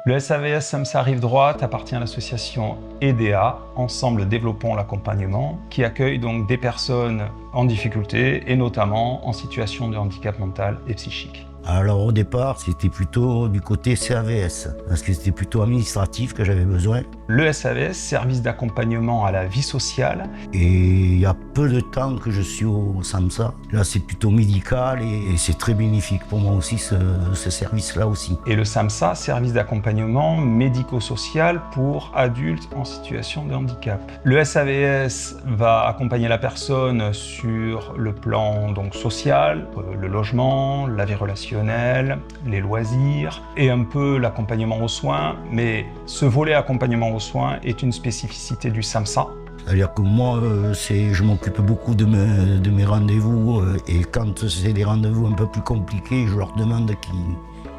Le SAVS SAMSA Rive Droite appartient à l'association EDA, Ensemble Développons l'Accompagnement, qui accueille donc des personnes en difficulté et notamment en situation de handicap mental et psychique. Alors au départ, c'était plutôt du côté CAVS, parce que c'était plutôt administratif que j'avais besoin. Le SAVS, service d'accompagnement à la vie sociale. Et il y a peu de temps que je suis au SAMSA. Là, c'est plutôt médical et c'est très bénéfique pour moi aussi, ce service-là aussi. Et le SAMSA, service d'accompagnement médico-social pour adultes en situation de handicap. Le SAVS va accompagner la personne sur le plan donc, social, le logement, la vie relationnelle, les loisirs et un peu l'accompagnement aux soins. Mais ce volet accompagnement aux soins est une spécificité du SAMSA. C'est-à-dire que moi, je m'occupe beaucoup de mes rendez-vous et quand c'est des rendez-vous un peu plus compliqués, je leur demande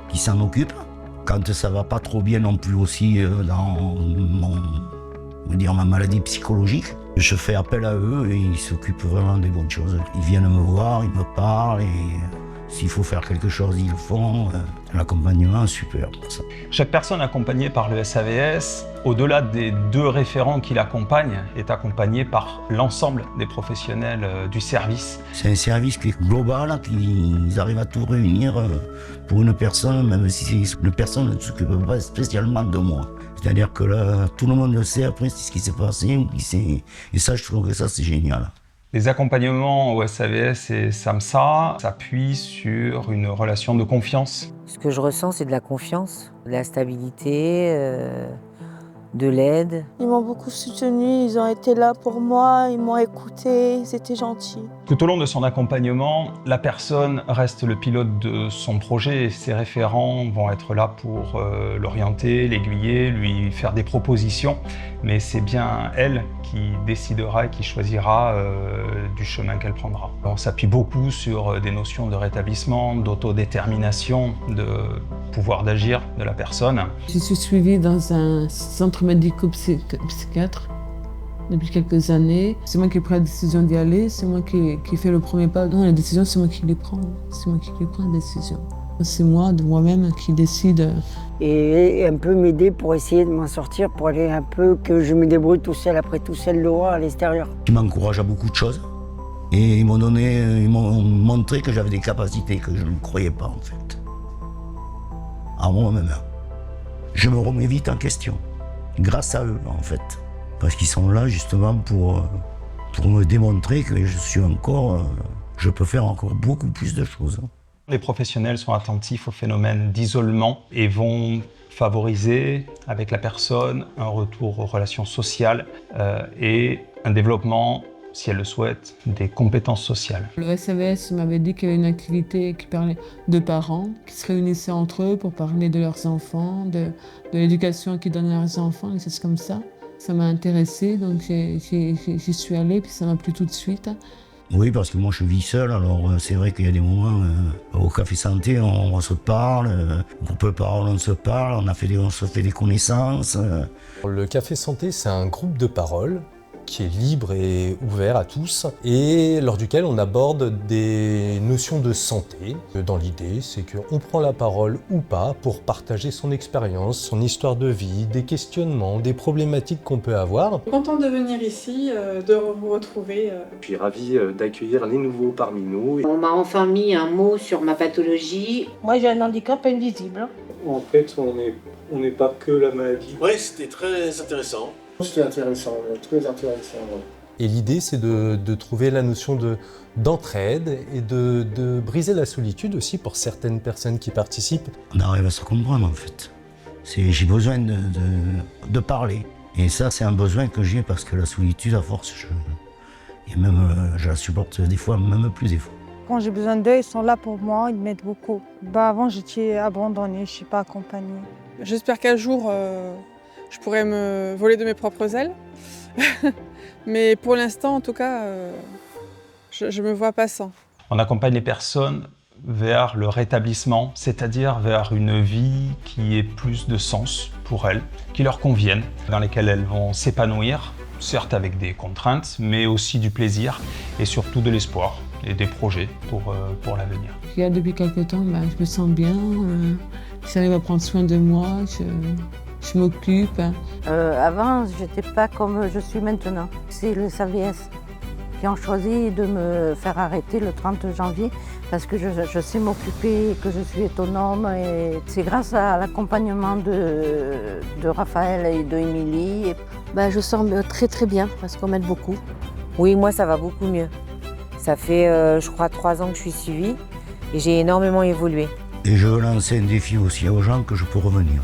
qui s'en occupent. Quand ça va pas trop bien non plus aussi dans ma maladie psychologique, je fais appel à eux et ils s'occupent vraiment des bonnes choses. Ils viennent me voir, ils me parlent et s'il faut faire quelque chose, ils le font. L'accompagnement, super pour ça. Chaque personne accompagnée par le SAVS, au-delà des 2 référents qui l'accompagnent, est accompagnée par l'ensemble des professionnels du service. C'est un service qui est global, qu'ils arrivent à tout réunir pour une personne, même si une personne ne s'occupe pas spécialement de moi. C'est-à-dire que là, tout le monde le sait après ce qui s'est passé, et ça, je trouve que ça, c'est génial. Les accompagnements au SAVS et SAMSA s'appuient sur une relation de confiance. Ce que je ressens, c'est de la confiance, de la stabilité, de l'aide. Ils m'ont beaucoup soutenue, ils ont été là pour moi, ils m'ont écouté, ils étaient gentils. Tout au long de son accompagnement, la personne reste le pilote de son projet et ses référents vont être là pour l'orienter, l'aiguiller, lui faire des propositions. Mais c'est bien elle qui décidera et qui choisira du chemin qu'elle prendra. On s'appuie beaucoup sur des notions de rétablissement, d'autodétermination, de pouvoir d'agir de la personne. Je suis suivie dans un centre médico-psychiatre depuis quelques années. C'est moi qui ai pris la décision d'y aller, c'est moi qui fais le premier pas. Non, la décision, c'est moi qui les prends. C'est moi qui les prends, la décision. C'est moi, de moi-même, qui décide. Et un peu m'aider pour essayer de m'en sortir, pour aller un peu que je me débrouille tout seul, après tout seul dehors, à l'extérieur. Ils m'encouragent à beaucoup de choses. Et ils m'ont montré que j'avais des capacités que je ne croyais pas, en fait. À moi-même. Je me remets vite en question. Grâce à eux, en fait. Parce qu'ils sont là, justement, pour me démontrer que je peux faire encore beaucoup plus de choses. Les professionnels sont attentifs au phénomène d'isolement et vont favoriser avec la personne un retour aux relations sociales et un développement, si elle le souhaite, des compétences sociales. Le SAVS m'avait dit qu'il y avait une activité qui parlait de parents qui se réunissaient entre eux pour parler de leurs enfants, de l'éducation qu'ils donnent à leurs enfants, des choses comme ça. Ça m'a intéressée, donc j'y suis allée, puis ça m'a plu tout de suite. Oui, parce que moi je vis seul, alors c'est vrai qu'il y a des moments au Café Santé, on se parle, au groupe Parole on se parle, on se fait des connaissances. Le Café Santé, c'est un groupe de parole qui est libre et ouvert à tous et lors duquel on aborde des notions de santé. Dans l'idée, c'est qu'on prend la parole ou pas pour partager son expérience, son histoire de vie, des questionnements, des problématiques qu'on peut avoir. Contente de venir ici, de vous retrouver. Je suis ravi d'accueillir les nouveaux parmi nous. On m'a enfin mis un mot sur ma pathologie. Moi, j'ai un handicap invisible. En fait, on n'est pas que la maladie. Oui, c'était très intéressant. C'était intéressant, très intéressant. Et l'idée, c'est de trouver la notion d'entraide et de briser la solitude aussi pour certaines personnes qui participent. On arrive à se comprendre en fait. J'ai besoin de parler. Et ça, c'est un besoin que j'ai parce que la solitude, à force, je la supporte des fois, même plus des fois. Quand j'ai besoin d'eux, ils sont là pour moi, ils m'aident beaucoup. Avant, j'étais abandonnée, je ne suis pas accompagnée. J'espère qu'un jour, je pourrais me voler de mes propres ailes. Mais pour l'instant, en tout cas, je ne me vois pas sans. On accompagne les personnes vers le rétablissement, c'est-à-dire vers une vie qui ait plus de sens pour elles, qui leur convienne, dans lesquelles elles vont s'épanouir, certes avec des contraintes, mais aussi du plaisir et surtout de l'espoir. et des projets pour l'avenir. Depuis quelques temps, je me sens bien, j'arrive à prendre soin de moi, je m'occupe. Avant, je n'étais pas comme je suis maintenant. C'est le SAVS qui ont choisi de me faire arrêter le 30 janvier parce que je sais m'occuper, que je suis autonome. Et c'est grâce à l'accompagnement de Raphaël et de Émilie. Je sens très très bien parce qu'on m'aide beaucoup. Oui, moi ça va beaucoup mieux. Ça fait, je crois, 3 ans que je suis suivie et j'ai énormément évolué. Et je veux lancer un défi aussi aux gens que je peux revenir.